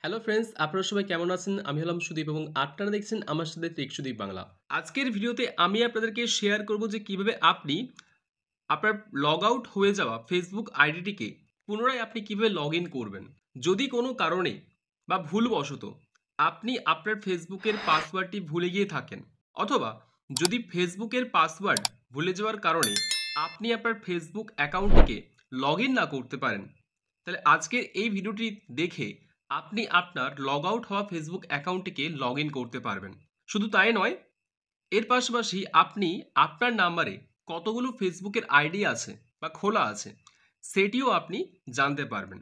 Hello friends, আপনারা সবাই কেমন আছেন? আমি হলাম সুদীপ এবং আপনারা দেখছেন আমার সাথে টেক সুদীপ বাংলা। আজকের ভিডিওতে আমি আপনাদেরকে শেয়ার করব যে কিভাবে আপনি আপনার লগ আউট হয়ে যাওয়া ফেসবুক আইডিটিকে পুনরায় আপনি কিভাবে লগ ইন করবেন। যদি কোনো কারণে বা ভুলবশত আপনি আপনার ফেসবুকের পাসওয়ার্ডটি ভুলে গিয়ে থাকেন, অথবা যদি ফেসবুকের পাসওয়ার্ড ভুলে যাওয়ার কারণে আপনি আপনার ফেসবুক অ্যাকাউন্টটিকে লগ ইন না করতে পারেন, তাহলে আজকের এই ভিডিওটি দেখে আপনি আপনার লগ আউট হওয়া ফেসবুক অ্যাকাউন্টটিকে লগ ইন করতে পারবেন। শুধু তাই নয়, এর পাশাপাশি আপনি আপনার নাম্বারে কতগুলো ফেসবুকের আইডি আছে বা খোলা আছে সেটিও আপনি জানতে পারবেন।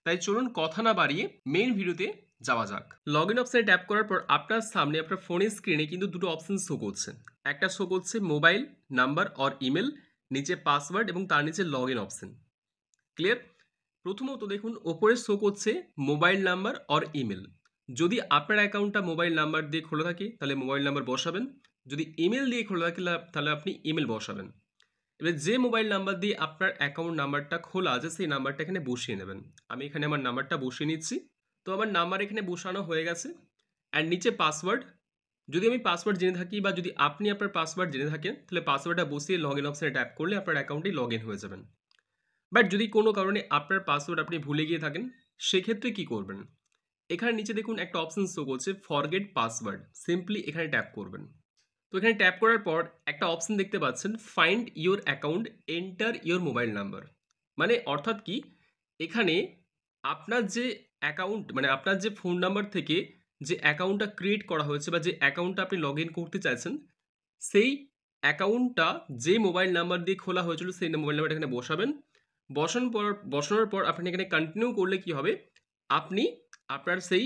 তাই চলুন কথা না বাড়িয়ে মেইন ভিডিওতে যাওয়া যাক। লগ ইন অপশানে ট্যাপ করার পর আপনার সামনে আপনার ফোনের স্ক্রিনে কিন্তু দুটো অপশন শো করছে। একটা শো করছে মোবাইল নাম্বার অর ইমেল, নিচে পাসওয়ার্ড এবং তার নিচে লগ ইন অপশন। ক্লিয়ার? প্রথমত দেখুন ওপরে শো করছে মোবাইল নাম্বার অর ইমেল। যদি আপনার অ্যাকাউন্টটা মোবাইল নাম্বার দিয়ে খোলা থাকে তাহলে মোবাইল নাম্বার বসাবেন, যদি ইমেল দিয়ে খোলা থাকে তাহলে আপনি ইমেল বসাবেন। এবার যে মোবাইল নাম্বার দিয়ে আপনার অ্যাকাউন্ট নাম্বারটা খোলা আছে সেই নাম্বারটা এখানে বসিয়ে নেবেন। আমি এখানে আমার নাম্বারটা বসিয়ে নিচ্ছি। তো আমার নাম্বার এখানে বসানো হয়ে গেছে। অ্যান্ড নিচে পাসওয়ার্ড, যদি আমি পাসওয়ার্ড জেনে থাকি বা যদি আপনি আপনার পাসওয়ার্ড জেনে থাকেন তাহলে পাসওয়ার্ডটা বসিয়ে লগ ইন অপশানে ট্যাপ করলে আপনার অ্যাকাউন্টে লগ ইন হয়ে যাবেন। বাট যদি কোনো কারণে আপনার পাসওয়ার্ড আপনি ভুলে গিয়ে থাকেন, সেক্ষেত্রে কি করবেন? এখানে নিচে দেখুন একটা অপশন শো করছে ফরগেট পাসওয়ার্ড, সিম্পলি এখানে ট্যাপ করবেন। তো এখানে ট্যাপ করার পর একটা অপশন দেখতে পাচ্ছেন find your account, enter your mobile number. মানে অর্থাৎ কি, এখানে আপনার যে অ্যাকাউন্ট মানে আপনার যে ফোন নাম্বার থেকে যে অ্যাকাউন্টটা ক্রিয়েট করা হয়েছে বা যে অ্যাকাউন্টটা আপনি লগ ইন করতে চাইছেন, সেই অ্যাকাউন্টটা যে মোবাইল নাম্বার দিয়ে খোলা হয়েছিল সেই মোবাইল নাম্বারটা এখানে বসাবেন। বসানোর পর আপনি এখানে কন্টিনিউ করলে কি হবে, আপনি আপনার সেই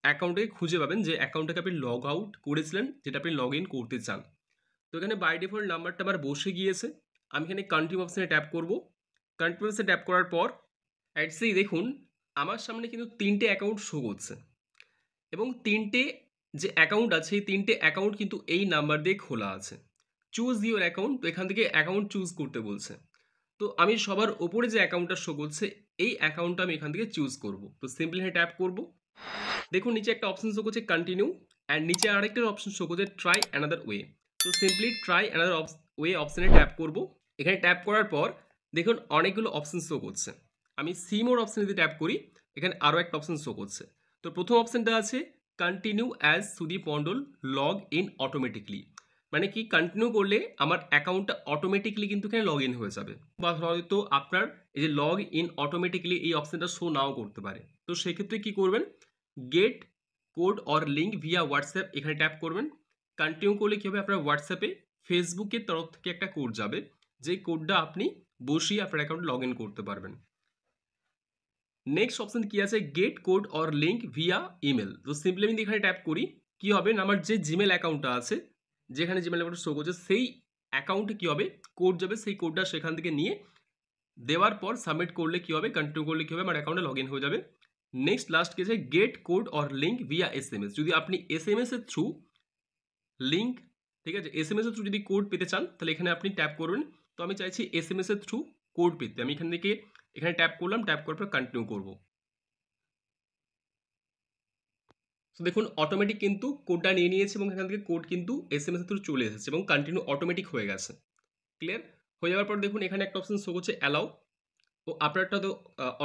অ্যাকাউন্টটাকে খুঁজে পাবেন যে অ্যাকাউন্টটাকে আপনি লগ আউট করেছিলেন, যেটা আপনি লগ ইন করতে চান। তো এখানে বাই ডিফল্ট নাম্বারটা আমার বসে গিয়েছে। আমি এখানে কন্টিনিউ অপশানে ট্যাপ করব। কন্টিনিউ অপশানে ট্যাপ করার পর সেই দেখুন আমার সামনে কিন্তু ৩টে অ্যাকাউন্ট শো করছে এবং ৩টে যে অ্যাকাউন্ট আছে এই ৩টে অ্যাকাউন্ট কিন্তু এই নাম্বার দিয়ে খোলা আছে। চুজ ইওর অ্যাকাউন্ট, তো এখান থেকে অ্যাকাউন্ট চুজ করতে বলছে। তো আমি সবার ওপরে যে অ্যাকাউন্টটা শো করছে এই অ্যাকাউন্টটা আমি এখান থেকে চুজ করব। তো সিম্পলি এখানে ট্যাপ করব। দেখুন নিচে একটা অপশন শো করছে কন্টিনিউ, অ্যান্ড নিচে আরেকটা অপশন শো করছে ট্রাই অ্যানাদার ওয়ে। তো সিম্পলি ট্রাই অ্যানাদার ওয়ে অপশানে ট্যাপ করব। এখানে ট্যাপ করার পর দেখুন অনেকগুলো অপশন শো করছে। আমি সি মোর অপশানে যদি ট্যাপ করি, এখানে আরও একটা অপশন শো করছে। তো প্রথম অপশানটা আছে continue as Sudip Mondal, log in automatically. মানে কি, কন্টিনিউ করলে আমার অ্যাকাউন্টটা অটোমেটিকলি কিন্তু এখানে লগ ইন হয়ে যাবে, বা হয়তো আপনার এই যে লগ ইন অটোমেটিকলি এই অপশানটা শো নাও করতে পারে। তো সেক্ষেত্রে কি করবেন, get code or link via WhatsApp এখানে ট্যাপ করবেন। কন্টিনিউ করলে কী হবে, আপনার হোয়াটসঅ্যাপে ফেসবুকের তরফ থেকে একটা কোড যাবে, যে কোডটা আপনি বসিয়ে আপনার অ্যাকাউন্টে লগ ইন করতে পারবেন। নেক্সট অপশন কি আছে, get code or link via email. তো সিম্পলি আমি এখানে ট্যাপ করি, কি হবে না, আমার যে জিমেল অ্যাকাউন্টটা আছে, যেখানে জিমেল অ্যাকাউন্ট শো করছে সেই অ্যাকাউন্টে কি হবে, কোড যাবে, সেই কোডটা সেখান থেকে নিয়ে দেওয়ার পর সাবমিট করলে কি হবে, কন্টিনিউ করলে কি হবে, আমার অ্যাকাউন্টে লগ ইন হয়ে যাবে। নেক্সট লাস্ট কি আছে, get code or link via SMS. যদি আপনি এসএমএস এর থ্রু লিঙ্ক, ঠিক আছে, এসএমএস এর থ্রু যদি কোড পেতে চান তাহলে এখানে আপনি ট্যাপ করবেন। তো আমি চাইছি এসএমএস এর থ্রু কোড পেতে, আমি এখান থেকে এখানে ট্যাপ করলাম, ট্যাপ করার পর কন্টিনিউ করব। তো দেখুন অটোমেটিক কিন্তু কোডটা নিয়ে নিয়েছে এবং এখান থেকে কোড কিন্তু এসএমএস এর থ্রু চলে এসেছে এবং কন্টিনিউ অটোমেটিক হয়ে গেছে। ক্লিয়ার? হয়ে যাওয়ার পর দেখুন এখানে একটা অপশন শো করছে অ্যালাউ। তো আপনারটা তো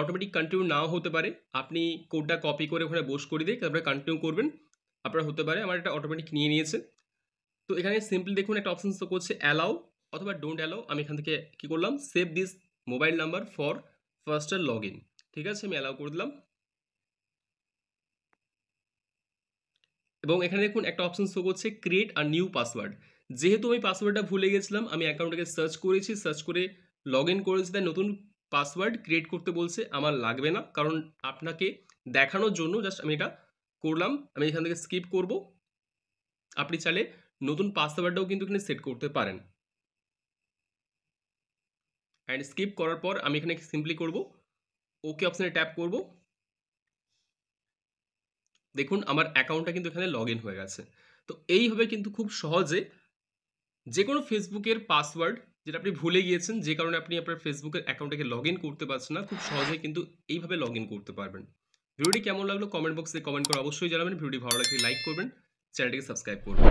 অটোমেটিক কন্টিনিউ নাও হতে পারে, আপনি কোডটা কপি করে ওখানে বোস করে দিয়ে তারপরে কন্টিনিউ করবেন, আপনার হতে পারে। আমার এটা অটোমেটিক নিয়ে নিয়েছে। তো এখানে সিম্পলি দেখুন একটা অপশন শো করছে অ্যালাউ অথবা ডোন্ট অ্যালাউ। আমি এখান থেকে কি করলাম, save this mobile number for faster log in. ঠিক আছে, আমি অ্যালাউ করে দিলাম। এবং এখানে দেখুন একটা অপশন শো করছে ক্রিয়েট আ নিউ পাসওয়ার্ড। যেহেতু আমি পাসওয়ার্ডটা ভুলে গেছিলাম, আমি অ্যাকাউন্টটাকে সার্চ করেছি, সার্চ করে লগ ইন করেছি, তাই নতুন পাসওয়ার্ড ক্রিয়েট করতে বলছে। আমার লাগবে না, কারণ আপনাকে দেখানোর জন্য জাস্ট আমি এটা করলাম। আমি এখান থেকে স্কিপ করব। আপনি চাইলে নতুন পাসওয়ার্ডটাও কিন্তু এখানে সেট করতে পারেন। অ্যান্ড স্কিপ করার পর আমি এখানে সিম্পলি করব ওকে অপশানে ট্যাপ করব। দেখুন আমার অ্যাকাউন্টটা কিন্তু এখানে লগ ইন হয়ে গেছে। তো এইভাবে কিন্তু খুব সহজে যে কোনো ফেসবুকের পাসওয়ার্ড যেটা আপনি ভুলে গিয়েছেন, যে কারণে আপনি আপনার ফেসবুকের অ্যাকাউন্টটাকে লগ ইন করতে পারছেন না, খুব সহজেই কিন্তু এইভাবে লগ ইন করতে পারবেন। ভিডিওটি কেমন লাগলো কমেন্ট বক্সে কমেন্ট করে অবশ্যই জানাবেন। ভিডিওটি ভালো লাগলে লাইক করবেন, চ্যানেলটিকে সাবস্ক্রাইব করবেন।